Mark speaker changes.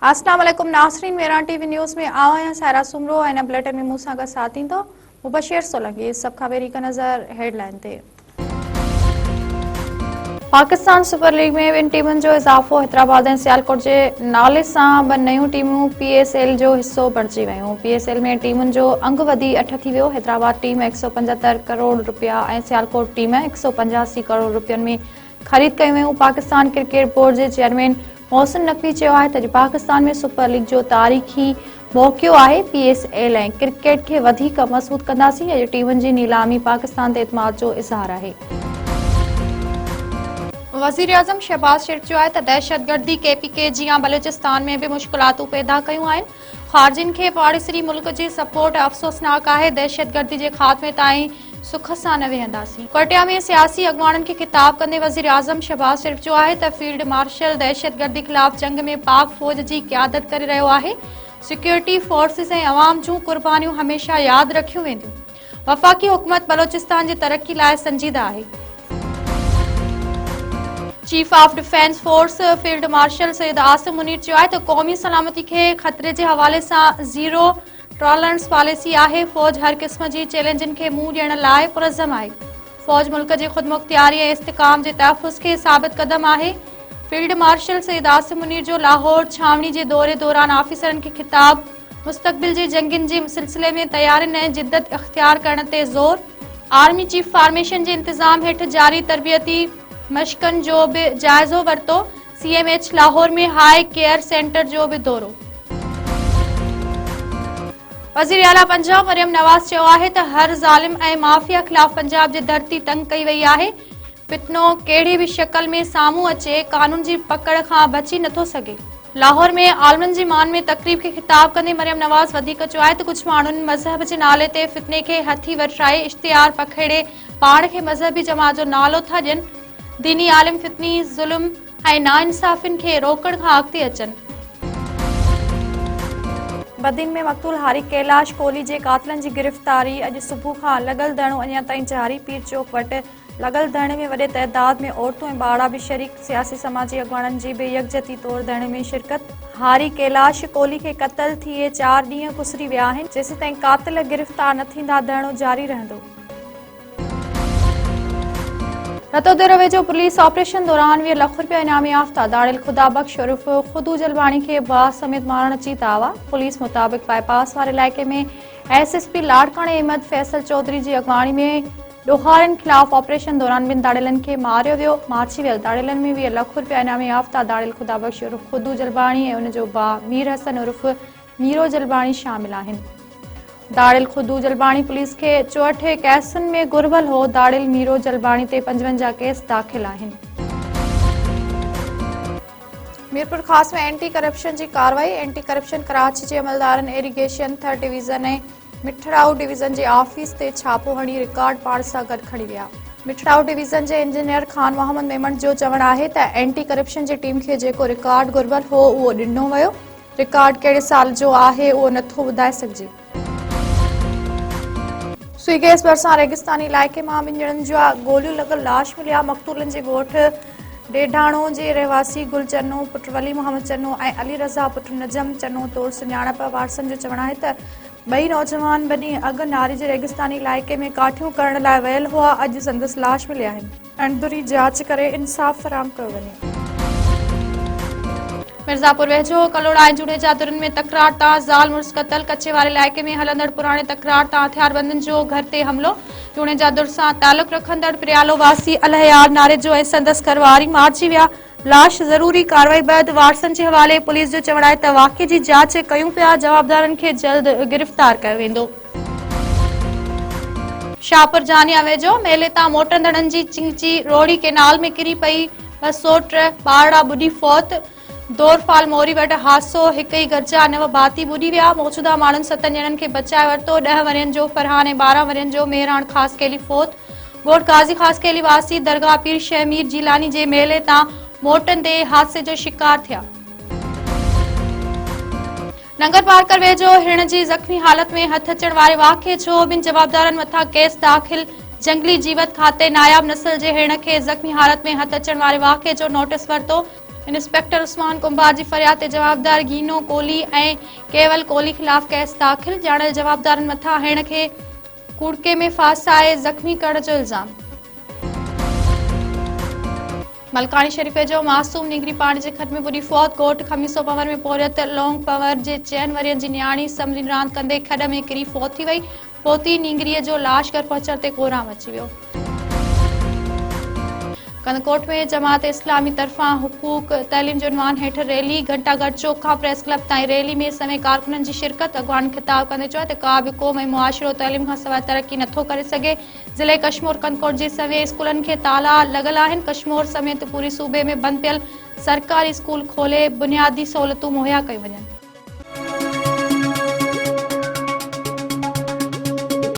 Speaker 1: अस्सलाम वालेकुम नाज़रीन, मेरान टीवी न्यूज़ में आवां सायरा सुमरो ऐं बुलेटिन में मूंसां गॾु साथ ईंदो मुबशिर सोलंकी। सभ खां पहिरीं हिक नज़र हेडलाइन ते। पाकिस्तान सुपर लीग में ॿिनि टीमुनि जो इज़ाफ़ो। हैदराबाद ऐं सियालकोट जे नाले सां ॿ नयूं टीमूं PSL जो हिसो बणिजी वयूं। PSL में टीमुनि जो अंग वधी 8 थी वियो। हैदराबाद टीम 175 करोड़ रुपया ऐं सियालकोट टीम 185 करोड़ रुपयनि में ख़रीद कयूं वयूं। पाकिस्तान क्रिकेट बोर्ड जे चेयरमैन मोहसिन नक़वी चयो आहे त पाकिस्तान में सुपर लीग जो तारीख़ी मौक़ियो आहे। PSL ऐं क्रिकेट खे वधीक मज़बूत कंदासीं। अॼु टीमुनि जी नीलामी पाकिस्तान ते एतमाद जो इज़हार आहे। वज़ीर आज़म शहबाज शरीफ़ चयो आहे त दहशतगर्दी KPK जियां बलूचिस्तान में भी मुश्किलातूं पैदा कयूं आहिनि। ख़ारजियुनि खे पाड़ेसरी मुल्क जी सपोर्ट अफ़सोसनाक आहे। दहशतगर्दी जे ख़ात्मे ताईं सुख सां न वेहंदासीं। कोटिया में सियासी अॻवाननि खे ख़िताब कंदे वज़ीर आज़म शहबाज शरीफ़ चयो आहे त फील्ड मार्शल दहशतगर्दी ख़िलाफ़ जंग में पाक फ़ौज जी क़यादत करे रहियो आहे। सिक्योरिटी फोर्सिस ऐं अवाम जूं क़ुर्बानियूं हमेशह यादि रखियूं वेंदियूं। वफ़ाक़ी हुकूमत बलूचिस्तान जी तरक्की लाइ संजीदा आहे। Chief of defence force field marshal Syed Asim Munir चयो आहे त क़ौमी सलामती खे ख़तरे जे हवाले सां ज़ीरो टॉलरेंस पॉलिसी आहे। फ़ौज हर क़िस्म जी चैलेंजनि खे मुंहुं ॾियण लाइ पुरज़म आहे। फ़ौज मुल्क जी ख़ुदमुख्तियारी ऐं इस्तिकाम जे तहफ़्फ़ुज़ खे साबित क़दम आहे। फील्ड मार्शल सैयद आसिम मुनीर जो लाहौर छावनी जे दौरे दौरान ऑफिसरनि खे ख़िताब। मुस्तक़बिल जी जंगियुनि जे सिलसिले में तयारियुनि ऐं जिद्दत इख्तियार करण ते ज़ोर। आर्मी चीफ फॉर्मेशन जे इंतज़ाम हेठि जारी तरबियती मशक़नि जो भी जाइज़ो वरितो। CMH लाहौर में हाई केयर सेंटर जो भी दौरो। वज़ीर आला पंजाब मरियम नवाज़ चयो आहे त हर ज़ालिम ऐं माफ़िया ख़िलाफ़ पंजाब जी धरती तंग कई वई आहे। फितनो कहिड़ी भी शक्ल में साम्हूं अचे कानून जी पकड़ खां बची नथो सघे। लाहौर में आलमनि जी मान में तक़रीब खे ख़िताब कंदे मरियम नवाज़ वधीक चयो आहे त कुझु माण्हुनि मज़हब जे नाले ते फितने खे हथी वठाए इश्तिहार पखेड़े पाण खे मज़हबी जमात जो नालो था ॾियनि। दीनी आलिम फितनी ज़ुल्म ऐं नाइंसाफ़िन खे रोकण खां अॻिते अचनि। बदीन में मक़तूल हारी कैलाश कोहली जे कातिलनि जी गिरफ़्तारी। अॼु सुबुह खां लॻल धरणो अञा ताईं जारी। पीर चौक वटि लॻल धरणे में वॾे तइदाद में औरतूं ऐं ॿार भी शरीक। सियासी समाजी अॻवाननि जी बि यकजहती तौर धरणे में शिरकत। हारी कैलाश कोहली खे क़त्ल थिए 4 ॾींहं गुज़री विया आहिनि। जेसीं ताईं कातिल गिरफ़्तार न थींदा धरणो जारी रहंदो। रतोदेरो वेझो पुलिस ऑपरेशन दौरान 20 लाख रुपया इनामी याफ़्ता दाड़िल खुदाबख्श उर्फ खुदू जलबाणी खे बास समेत मारण अची तावा। पुलिस मुताबिक़ बाईपास वारे इलाइक़े में SSP लाड़काणे अहमद फैसल चौधरी जी अॻवाणी में ॾोहारियुनि ख़िलाफ़ ऑपरेशन दौरान ॿिनि दाड़िलनि खे मारियो वियो। मार्ची वियल दाड़िलनि में 20 लाख रुपया इनामी याफ़्ता दाड़िल खुदाबख्श उर्फ खुदू जलबाणी ऐं उनजो भाउ मीर हसन उर्फ मीरो जलबाणी शामिल आहिनि। दाड़िल खुदू जलबाणी पुलिस के 64 केसनि में घुरबल हो। दाड़िल मीरो जलबाणी ते 55 केस दाख़िल आहिनि। मीरपुर ख़ास में एंटी करप्शन जी कार्रवाई। एंटी करप्शन कराची जे अमलदारनि इरिगेशन 3rd डिवीज़न ऐं मिठड़ाऊ डिवीज़न जे ऑफिस ते छापो हणी रिकॉर्ड पाड़ सां गॾु खणी विया। मिठड़ाऊ डिवीज़न जे इंजीनियर खान मोहम्मद मेमन जो चवणु आहे त एंटी करप्शन जी टीम खे जेको रिकॉर्ड घुरबल हो उहो ॾिनो वियो। रिकॉर्ड कहिड़े साल जो आहे उहो नथो ॿुधाए सघिजे। सुई गैस भरिसां रेगिस्तानी इलाइक़े मां 2 ॼणनि जा गोलियूं लॻल लाश मिलिया। मक़तूलनि जे ॻोठ ॾेढाणो जे रहवासी गुल चन्नो पुट वली मोहम्मद चन्नो ऐं अली रज़ा पुट नजम चन्नो तौर सुञाणप। वारसनि जो चवणु आहे त ॿई नौजवान ॿ ॾींहं अॻु नारी जे रेगिस्तानी इलाइक़े में काठियूं करण लाइ वियल हुआ। अॼु संदसि लाश मिलिया आहिनि। अंदुरी जांच करे इंसाफ़ फराहम कयो वञे। मिर्ज़ापुर वेझो कलोड़ा ऐं जुड़ेजा दुरनि में तकरार तां ज़ाल मुड़ुस क़तल। कच्चे वारे इलाइक़े में हलंदड़ पुराणे तकरार तां हथियारबंदनि जो घर ते हमलो। जुड़ेजा दुर सां तालुक़ रखंदड़ प्रियालो वासी अलहयार नारे जो ऐं संदसि घरवारी मारिजी विया। लाश ज़रूरी कार्रवाई बैदि वारसनि जे हवाले। पुलिस जो चवणु आहे त वाक़िए जी जांच कयूं पिया। जवाबदारनि खे जल्द गिरफ़्तार कयो वेंदो। शाहपुर जानिया वेझो मेले तां मोटंदड़नि जी चिंची रोड़ी केनाल में किरी पई। 203 ॿारड़ा ॿुॾी फौत। दौरफाल मोरी वटि हादसो। हिक ई घर जा 9 भाती ॿुॾी विया। मौजूदा माण्हुनि 7 ॼणनि खे बचाए वरितो। 10 वरियनि जो फरहान ऐं 12 वरियनि जो मेहरान ख़ासि केली फौत। ॻोठ गाज़ी ख़ासि केली वासी दरगाह पीर शहमीर जीलानी जे मेले तां मोटंदे हादसे जो शिकार थिया। नंगर पार्कर वेझो हिरण जी ज़ख़्मी हालत में हथ अचण वारे वाक़िए जो 2 जवाबदारनि मथां केस दाख़िल। जंगली जीवत खाते नायाब नस्ल जे हिरण खे ज़ख़्मी हालत में हथ अचण वारे वाक़िए जो नोटिस वरितो। इंस्पेक्टर उस्मान कुंभार जी फरियाद ते जवाबदार गीनो कोहली ऐं केवल कोहली खिलाफ केस दाख़िल। ॼाणल जवाबदारनि मथां हिन खे कूड़के में फासाए ज़ख़्मी करण जो इल्ज़ाम। मलकानी शरीफ़ जो मासूम निगरी पाणी जे खॾ में ॿुॾी फौत। ॻोठ खमीसो पंवर में पहुरियत लौंग पंवर जे 4 वरियनि जी न्याणी समुंडी रांदि कंदे खॾ में किरी फौत थी वई। पोती नींगरीअ जो लाश घर पहुचण ते कोराम अची वियो। कंदकोट में जमात इस्लामी तरफ़ां हुकूक तइलीम जो उनवान हेठ रैली। घंटाघर चौक खां प्रेस क्लब ताईं रैली में समें कारकुननि जी शिरकत। अॻवान खिताब कंदे चयो त का बि क़ौम ऐं मुआशिरो तइलीम खां सवाइ तरक़ी नथो करे सघे। ज़िले कश्मीर कंदकोट जे सवें स्कूलनि खे ताला लॻल आहिनि। कश्मीर समेत पूरे सूबे में बंदि पियल सरकारी स्कूल खोले बुनियादी सहूलियतूं मुहैया कयूं वञनि।